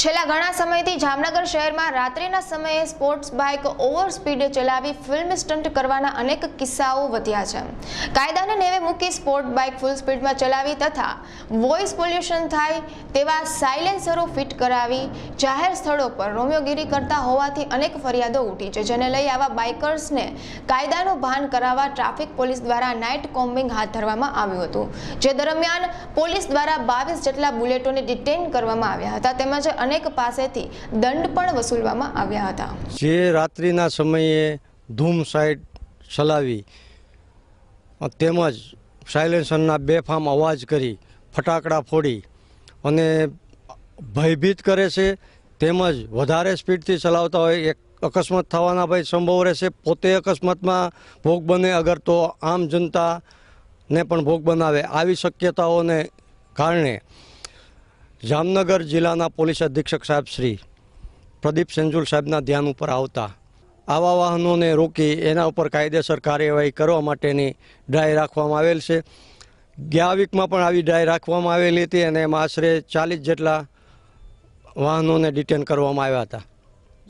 છેલ્લા ઘણા સમયથી જામનગર શહેરમાં રાત્રિના સમયે સ્પોર્ટ્સ બાઇક ઓવર સ્પીડે ચલાવી ફિલ્મ સ્ટન્ટ કરવાના અનેક કિસ્સાઓ વધ્યા છે। કાયદાને નેવે મૂકી સ્પોર્ટ બાઇક ફૂલ સ્પીડમાં ચલાવી તથા વોઇસ પોલ્યુશન થાય તેવા સાયલેન્સરો ફિટ કરાવી જાહેર સ્થળો પર રોમિયોગીરી કરતા હોવાથી અનેક ફરિયાદો ઉઠી છે, જેને લઈ આવા બાઇકર્સને કાયદાનું ભાન કરાવવા ટ્રાફિક પોલીસ દ્વારા નાઇટ કોમ્બિંગ હાથ ધરવામાં આવ્યું હતું, જે દરમિયાન પોલીસ દ્વારા 22 જેટલા બુલેટોને ડિટેઇન કરવામાં આવ્યા હતા તેમજ અનેક પાસેથી દંડ પણ વસૂલવામાં આવ્યા હતા। જે રાત્રિના સમયે ધૂમ સાઈડ ચલાવી તેમજ સાયલેન્સરના બેફામ અવાજ કરી ફટાકડા ફોડી અને ભયભીત કરે છે, તેમજ વધારે સ્પીડથી ચલાવતા હોય એક અકસ્માત થવાના ભાઈ સંભવ રહેશે। પોતે અકસ્માતમાં ભોગ બને અગર તો આમ જનતાને પણ ભોગ બનાવે। આવી શક્યતાઓને કારણે જામનગર જિલ્લાના પોલીસ અધિક્ષક સાહેબ શ્રી પ્રદીપ સેંજુલ સાહેબના ધ્યાન ઉપર આવતા આવા વાહનોને રોકી એના ઉપર કાયદેસર કાર્યવાહી કરવા માટેની ડ્રાઈવ રાખવામાં આવેલ છે। ગયા વીકમાં પણ આવી ડ્રાઈવ રાખવામાં આવેલી હતી અને એમાં આશરે 40 જેટલા વાહનોને ડિટેન કરવામાં આવ્યા હતા।